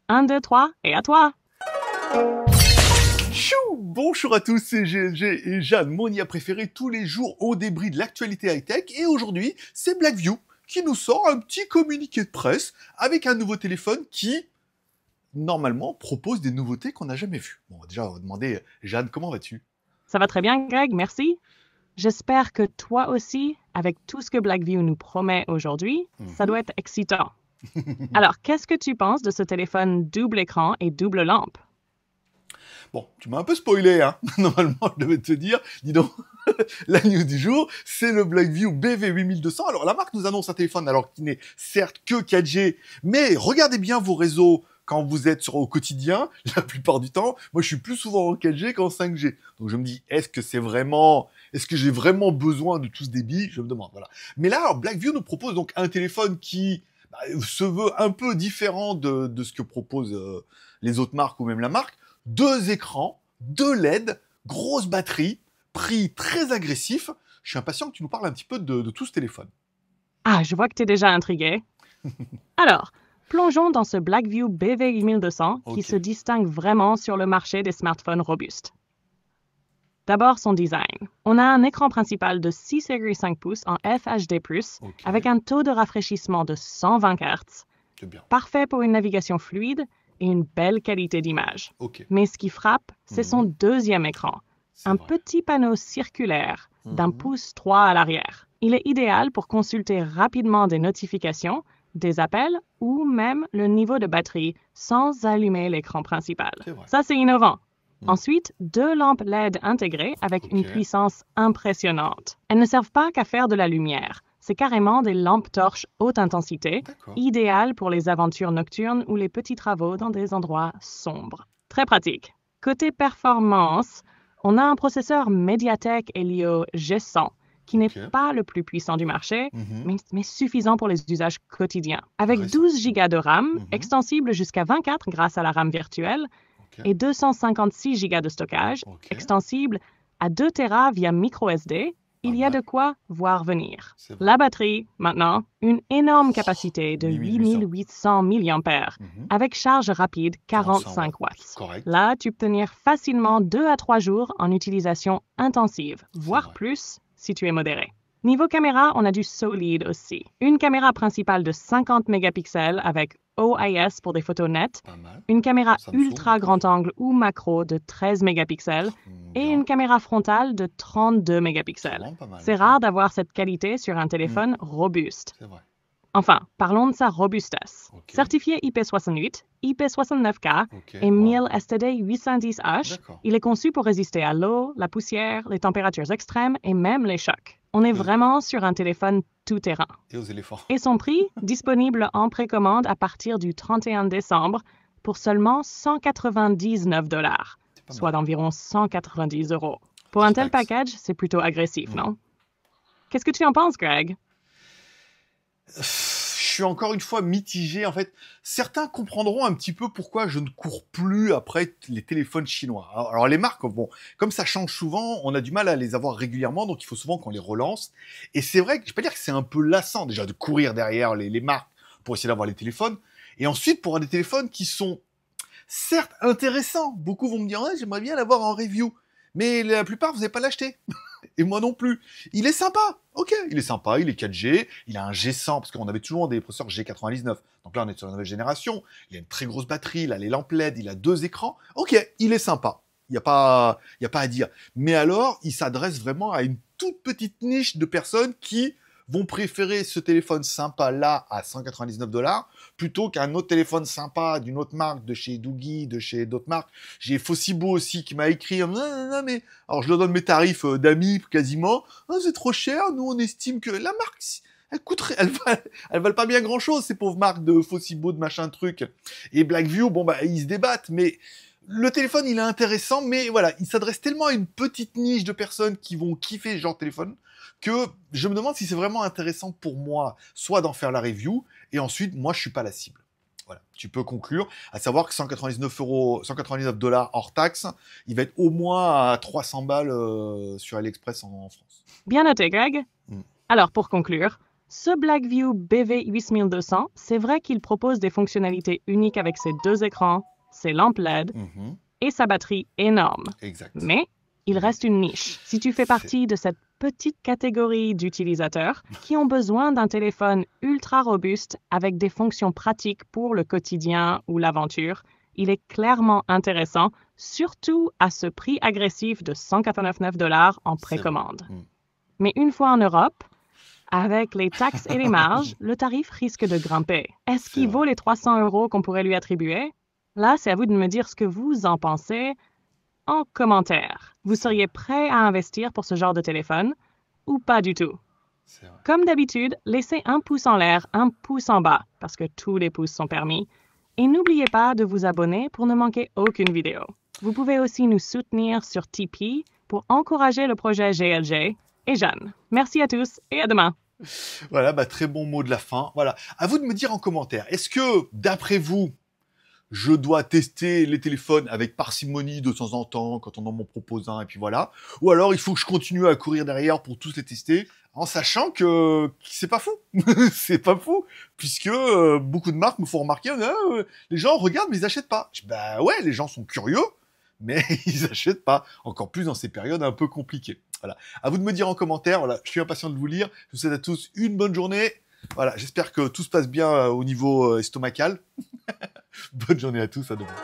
1, 2, 3, et à toi! Chou! Bonjour à tous, c'est GLG et Jeanne, mon IA préféré tous les jours au débris de l'actualité high-tech. Et aujourd'hui, c'est Blackview qui nous sort un petit communiqué de presse avec un nouveau téléphone qui, normalement, propose des nouveautés qu'on n'a jamais vues. Bon, déjà, on va demander, Jeanne, comment vas-tu? Ça va très bien, Greg, merci. J'espère que toi aussi, avec tout ce que Blackview nous promet aujourd'hui, ça doit être excitant. Alors, qu'est-ce que tu penses de ce téléphone double écran et double lampe? Bon, tu m'as un peu spoilé, hein. Normalement, je devais te dire, dis donc, la news du jour, c'est le Blackview BV8200. Alors, la marque nous annonce un téléphone, alors qui n'est certes que 4G, mais regardez bien vos réseaux quand vous êtes au quotidien, la plupart du temps. Moi, je suis plus souvent en 4G qu'en 5G. Donc, je me dis, est-ce que j'ai vraiment besoin de tout ce débit? Je me demande, voilà. Mais là, alors, Blackview nous propose donc un téléphone qui se veut un peu différent de ce que proposent les autres marques ou même la marque. 2 écrans, 2 LED, grosse batterie, prix très agressif. Je suis impatient que tu nous parles un petit peu de tout ce téléphone. Ah, je vois que tu es déjà intrigué. Alors, plongeons dans ce Blackview BV8200 qui se distingue vraiment sur le marché des smartphones robustes. D'abord, son design. On a un écran principal de 6,5 pouces en FHD+, avec un taux de rafraîchissement de 120 Hz. C'est bien. Parfait pour une navigation fluide et une belle qualité d'image. Mais ce qui frappe, c'est son deuxième écran. Un petit panneau circulaire d'1 pouce 3 à l'arrière. Il est idéal pour consulter rapidement des notifications, des appels ou même le niveau de batterie sans allumer l'écran principal. Ça, c'est innovant. Ensuite, 2 lampes LED intégrées avec une puissance impressionnante. Elles ne servent pas qu'à faire de la lumière. C'est carrément des lampes torches haute intensité, idéales pour les aventures nocturnes ou les petits travaux dans des endroits sombres. Très pratique. Côté performance, on a un processeur MediaTek Helio G100 qui n'est pas le plus puissant du marché, mais suffisant pour les usages quotidiens. Avec 12 Go de RAM, extensible jusqu'à 24 grâce à la RAM virtuelle, et 256 Go de stockage, extensible à 2 Tera via microSD, il y a de quoi voir venir. La batterie, maintenant, une énorme capacité de 8800 mAh, avec charge rapide 45 watts. Là, tu peux tenir facilement 2 à 3 jours en utilisation intensive, voire plus si tu es modéré. Niveau caméra, on a du solide aussi. Une caméra principale de 50 mégapixels avec OIS pour des photos nettes, une caméra ultra grand angle ou macro de 13 mégapixels et une caméra frontale de 32 mégapixels. C'est rare d'avoir cette qualité sur un téléphone robuste. Enfin, parlons de sa robustesse. Certifié IP68, IP69K et 1000 STD 810H, il est conçu pour résister à l'eau, la poussière, les températures extrêmes et même les chocs. On est vraiment sur un téléphone tout-terrain. Et aux éléphants. Et son prix, disponible en précommande à partir du 31 décembre pour seulement 199 $, soit d'environ 190 €. Pour un tel package, c'est plutôt agressif, non? Qu'est-ce que tu en penses, Greg? Je suis encore une fois mitigé. En fait, certains comprendront un petit peu pourquoi je ne cours plus après les téléphones chinois. Alors les marques, bon, comme ça change souvent, on a du mal à les avoir régulièrement, donc il faut souvent qu'on les relance. Et c'est vrai que je peux dire que c'est un peu lassant déjà de courir derrière les marques pour essayer d'avoir les téléphones. Et ensuite, pour avoir des téléphones qui sont certes intéressants. Beaucoup vont me dire, ouais, j'aimerais bien l'avoir en review. Mais la plupart, vous n'allez pas l'acheter. Et moi non plus. Il est sympa. Ok, il est sympa, il est 4G, il a un G100, parce qu'on avait toujours des processeurs G99. Donc là, on est sur la nouvelle génération. Il a une très grosse batterie, il a les lampes LED, il a 2 écrans. Ok, il est sympa. Il n'y a pas à dire. Mais alors, il s'adresse vraiment à une toute petite niche de personnes qui vont préférer ce téléphone sympa là à 199 $ plutôt qu'un autre téléphone sympa d'une autre marque, de chez Doogee, de chez d'autres marques. J'ai Fossibo aussi qui m'a écrit non, mais alors je leur donne mes tarifs d'amis quasiment. Oh, c'est trop cher, nous on estime que la marque elles valent pas bien grand chose ces pauvres marques de Fossibo, de machin truc. Et Blackview, bon bah ils se débattent, mais le téléphone il est intéressant, mais voilà, il s'adresse tellement à une petite niche de personnes qui vont kiffer ce genre de téléphone que je me demande si c'est vraiment intéressant pour moi, soit d'en faire la review, et ensuite, moi, je suis pas la cible. Voilà, tu peux conclure, à savoir que 199 $ hors taxe, il va être au moins à 300 balles sur AliExpress en France. Bien noté, Greg. Alors, pour conclure, Ce Blackview BV8200, c'est vrai qu'il propose des fonctionnalités uniques avec ses 2 écrans, ses lampes LED et sa batterie énorme. Exact. Mais il reste une niche. Si tu fais partie de cette petite catégorie d'utilisateurs qui ont besoin d'un téléphone ultra robuste avec des fonctions pratiques pour le quotidien ou l'aventure, il est clairement intéressant, surtout à ce prix agressif de 189 $ en précommande. Mais une fois en Europe, avec les taxes et les marges, le tarif risque de grimper. Est-ce qu'il vaut les 300 € qu'on pourrait lui attribuer? Là, c'est à vous de me dire ce que vous en pensez en commentaire. Vous seriez prêt à investir pour ce genre de téléphone ou pas du tout? Comme d'habitude, laissez un pouce en l'air, un pouce en bas, parce que tous les pouces sont permis. Et n'oubliez pas de vous abonner pour ne manquer aucune vidéo. Vous pouvez aussi nous soutenir sur Tipeee pour encourager le projet GLG et Jeanne. Merci à tous et à demain. Voilà, très bon mot de la fin. Voilà, à vous de me dire en commentaire, est-ce que, d'après vous, je dois tester les téléphones avec parcimonie de temps en temps, quand on m'en propose un, et puis voilà. Ou alors, il faut que je continue à courir derrière pour tous les tester, en sachant que c'est pas fou. C'est pas fou, puisque beaucoup de marques me font remarquer, les gens regardent mais ils achètent pas. Bah ouais, les gens sont curieux, mais ils achètent pas. Encore plus dans ces périodes un peu compliquées. Voilà. À vous de me dire en commentaire. Voilà, je suis impatient de vous lire. Je vous souhaite à tous une bonne journée. Voilà, j'espère que tout se passe bien au niveau estomacal. Bonne journée à tous, à demain.